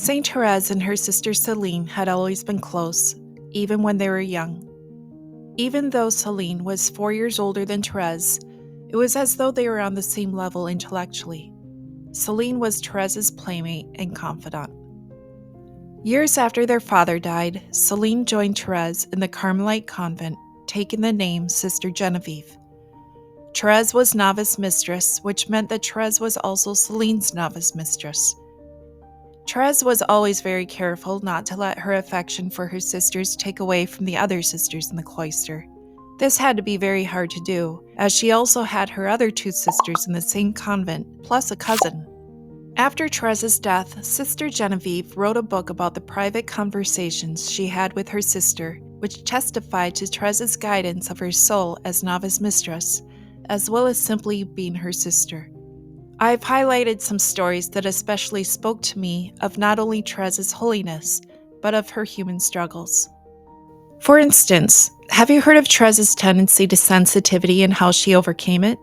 St. Therese and her sister Celine had always been close, even when they were young. Even though Celine was 4 years older than Therese, it was as though they were on the same level intellectually. Celine was Therese's playmate and confidant. Years after their father died, Celine joined Therese in the Carmelite convent, taking the name Sister Genevieve. Therese was novice mistress, which meant that Therese was also Celine's novice mistress. Therese was always very careful not to let her affection for her sisters take away from the other sisters in the cloister. This had to be very hard to do, as she also had her other 2 sisters in the same convent, plus a cousin. After Therese's death, Sister Genevieve wrote a book about the private conversations she had with her sister, which testified to Therese's guidance of her soul as novice mistress, as well as simply being her sister. I've highlighted some stories that especially spoke to me of not only Therese's holiness, but of her human struggles. For instance, have you heard of Therese's tendency to sensitivity and how she overcame it?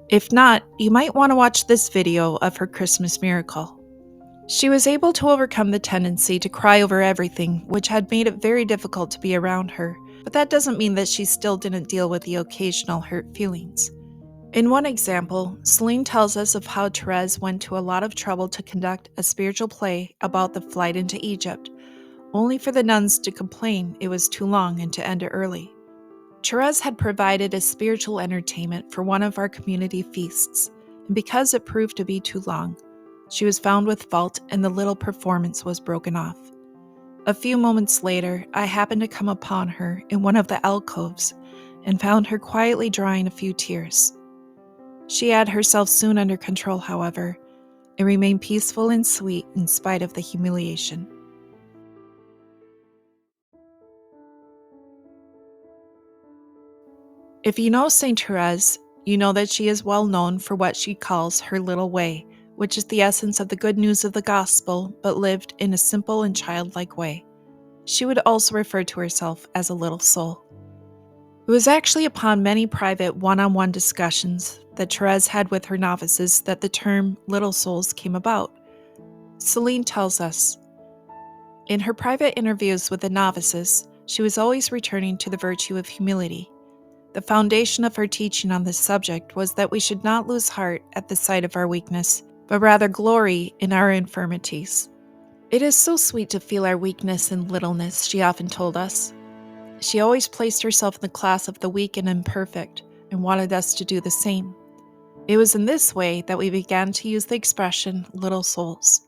If not, you might want to watch this video of her Christmas miracle. She was able to overcome the tendency to cry over everything, which had made it very difficult to be around her, but that doesn't mean that she still didn't deal with the occasional hurt feelings. In one example, Celine tells us of how Therese went to a lot of trouble to conduct a spiritual play about the flight into Egypt, only for the nuns to complain it was too long and to end it early. Therese had provided a spiritual entertainment for one of our community feasts, and because it proved to be too long, she was found with fault and the little performance was broken off. A few moments later, I happened to come upon her in one of the alcoves and found her quietly drying a few tears. She had herself soon under control, however, and remained peaceful and sweet in spite of the humiliation. If you know St. Therese, you know that she is well known for what she calls her little way, which is the essence of the good news of the gospel, but lived in a simple and childlike way. She would also refer to herself as a little soul. It was actually upon many private one-on-one discussions that Therese had with her novices that the term little souls came about. Celine tells us, in her private interviews with the novices, she was always returning to the virtue of humility. The foundation of her teaching on this subject was that we should not lose heart at the sight of our weakness, but rather glory in our infirmities. It is so sweet to feel our weakness and littleness, she often told us. She always placed herself in the class of the weak and imperfect, and wanted us to do the same. It was in this way that we began to use the expression little souls.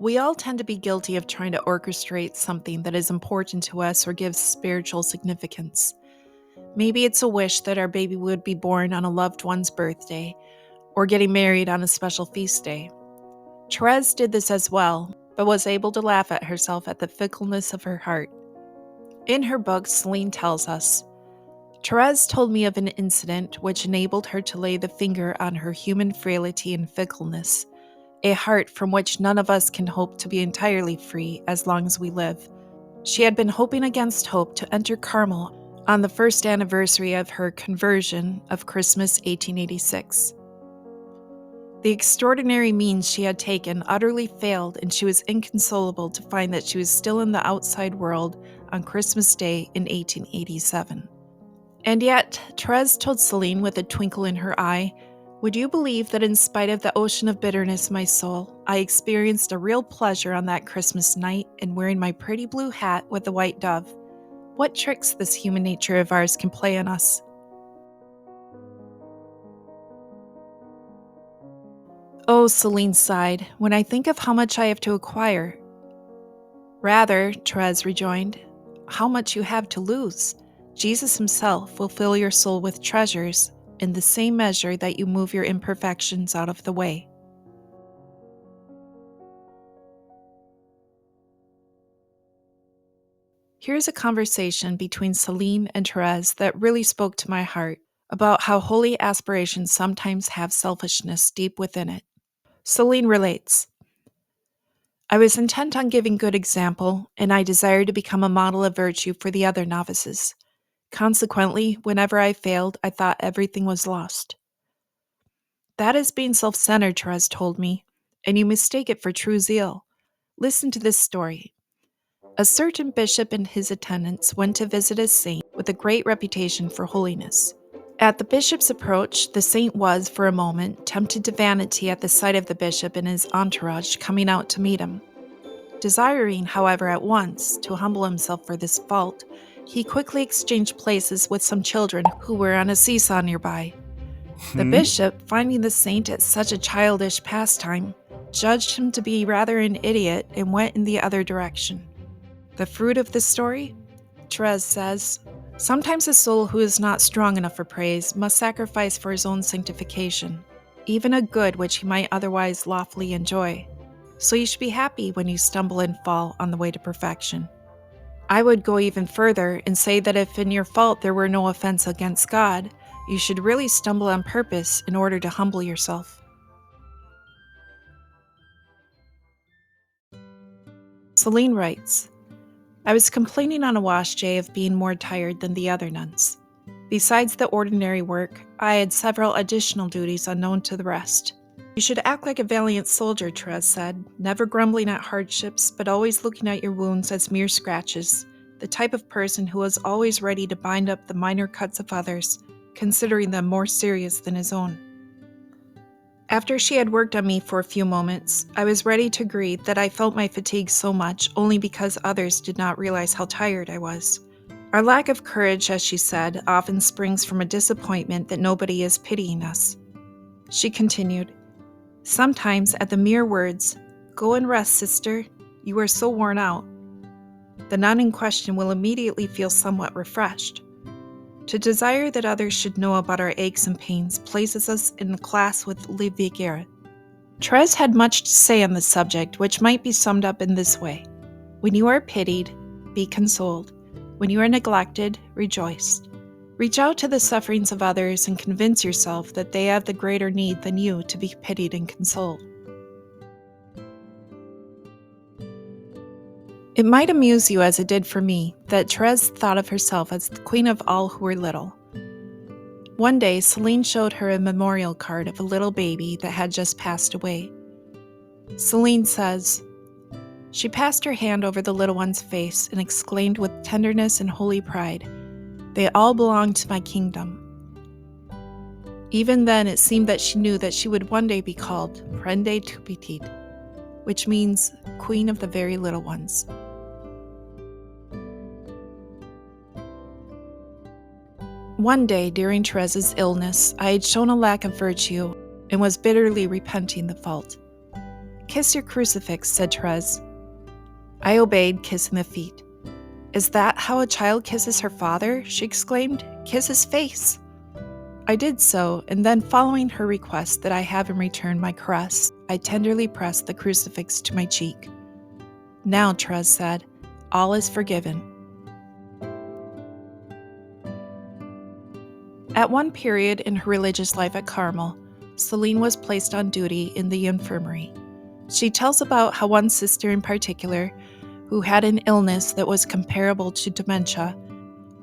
We all tend to be guilty of trying to orchestrate something that is important to us or gives spiritual significance. Maybe it's a wish that our baby would be born on a loved one's birthday, or getting married on a special feast day. Therese did this as well, but was able to laugh at herself at the fickleness of her heart. In her book, Celine tells us, Therese told me of an incident which enabled her to lay the finger on her human frailty and fickleness, a heart from which none of us can hope to be entirely free as long as we live. She had been hoping against hope to enter Carmel on the first anniversary of her conversion of Christmas 1886. The extraordinary means she had taken utterly failed, and she was inconsolable to find that she was still in the outside world on Christmas Day in 1887. And yet, Therese told Celine with a twinkle in her eye, would you believe that in spite of the ocean of bitterness in my soul, I experienced a real pleasure on that Christmas night in wearing my pretty blue hat with the white dove? What tricks this human nature of ours can play on us. Oh, Celine sighed, when I think of how much I have to acquire. Rather, Therese rejoined, how much you have to lose. Jesus himself will fill your soul with treasures in the same measure that you move your imperfections out of the way. Here's a conversation between Celine and Therese that really spoke to my heart about how holy aspirations sometimes have selfishness deep within it. Celine relates, I was intent on giving good example, and I desired to become a model of virtue for the other novices. Consequently, whenever I failed, I thought everything was lost. That is being self-centered, Therese told me, and you mistake it for true zeal. Listen to this story. A certain bishop and his attendants went to visit a saint with a great reputation for holiness. At the bishop's approach, the saint was, for a moment, tempted to vanity at the sight of the bishop and his entourage coming out to meet him. Desiring, however, at once to humble himself for this fault, he quickly exchanged places with some children who were on a seesaw nearby. The bishop, finding the saint at such a childish pastime, judged him to be rather an idiot and went in the other direction. The fruit of this story? Therese says, sometimes a soul who is not strong enough for praise must sacrifice for his own sanctification, even a good which he might otherwise lawfully enjoy. So you should be happy when you stumble and fall on the way to perfection. I would go even further and say that if in your fault there were no offense against God, you should really stumble on purpose in order to humble yourself. Celine writes, I was complaining on a wash day of being more tired than the other nuns. Besides the ordinary work, I had several additional duties unknown to the rest. You should act like a valiant soldier, Therese said, never grumbling at hardships, but always looking at your wounds as mere scratches, the type of person who was always ready to bind up the minor cuts of others, considering them more serious than his own. After she had worked on me for a few moments, I was ready to agree that I felt my fatigue so much only because others did not realize how tired I was. Our lack of courage, as she said, often springs from a disappointment that nobody is pitying us. She continued, sometimes at the mere words, "Go and rest, sister, you are so worn out," the nun in question will immediately feel somewhat refreshed. To desire that others should know about our aches and pains places us in a class with les vigueurs. Therese had much to say on this subject, which might be summed up in this way. When you are pitied, be consoled. When you are neglected, rejoice. Reach out to the sufferings of others and convince yourself that they have the greater need than you to be pitied and consoled. It might amuse you, as it did for me, that Therese thought of herself as the queen of all who were little. One day, Celine showed her a memorial card of a little baby that had just passed away. Celine says, she passed her hand over the little one's face and exclaimed with tenderness and holy pride, "They all belong to my kingdom." Even then, it seemed that she knew that she would one day be called Reine des tout petits, which means Queen of the very little ones. One day during Therese's illness, I had shown a lack of virtue and was bitterly repenting the fault. "Kiss your crucifix," said Therese. I obeyed, kissing the feet. "Is that how a child kisses her father?" she exclaimed. "Kiss his face." I did so, and then following her request that I have in return my caress, I tenderly pressed the crucifix to my cheek. "Now," Therese said, "all is forgiven." At one period in her religious life at Carmel, Celine was placed on duty in the infirmary. She tells about how one sister in particular, who had an illness that was comparable to dementia,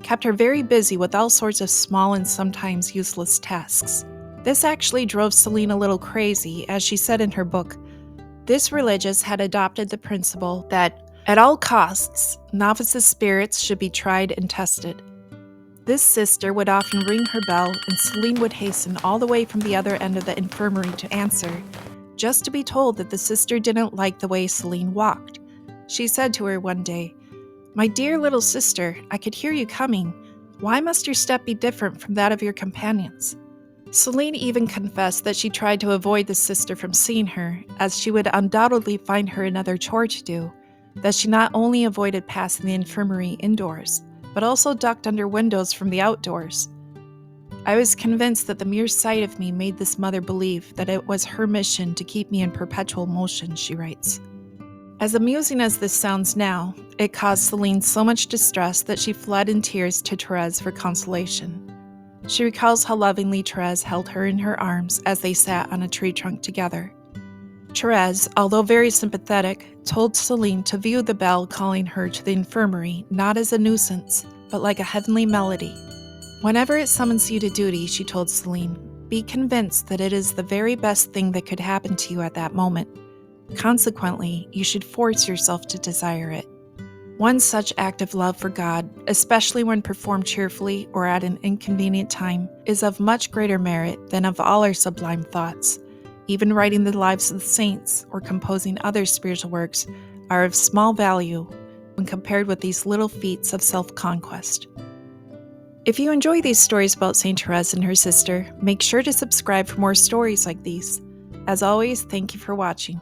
kept her very busy with all sorts of small and sometimes useless tasks. This actually drove Celine a little crazy, as she said in her book. This religious had adopted the principle that, at all costs, novices' spirits should be tried and tested. This sister would often ring her bell, and Celine would hasten all the way from the other end of the infirmary to answer, just to be told that the sister didn't like the way Celine walked. She said to her one day, "My dear little sister, I could hear you coming. Why must your step be different from that of your companions?" Celine even confessed that she tried to avoid the sister from seeing her, as she would undoubtedly find her another chore to do, that she not only avoided passing the infirmary indoors, but also ducked under windows from the outdoors. I was convinced that the mere sight of me made this mother believe that it was her mission to keep me in perpetual motion, she writes. As amusing as this sounds now, it caused Celine so much distress that she fled in tears to Therese for consolation. She recalls how lovingly Therese held her in her arms as they sat on a tree trunk together. Therese, although very sympathetic, told Celine to view the bell calling her to the infirmary not as a nuisance, but like a heavenly melody. "Whenever it summons you to duty," she told Celine, Be convinced that it is the very best thing that could happen to you at that moment. Consequently, you should force yourself to desire it. One such act of love for God, especially when performed cheerfully or at an inconvenient time, is of much greater merit than of all our sublime thoughts. Even writing the lives of the saints or composing other spiritual works are of small value when compared with these little feats of self-conquest. If you enjoy these stories about St. Therese and her sister, make sure to subscribe for more stories like these. As always, thank you for watching.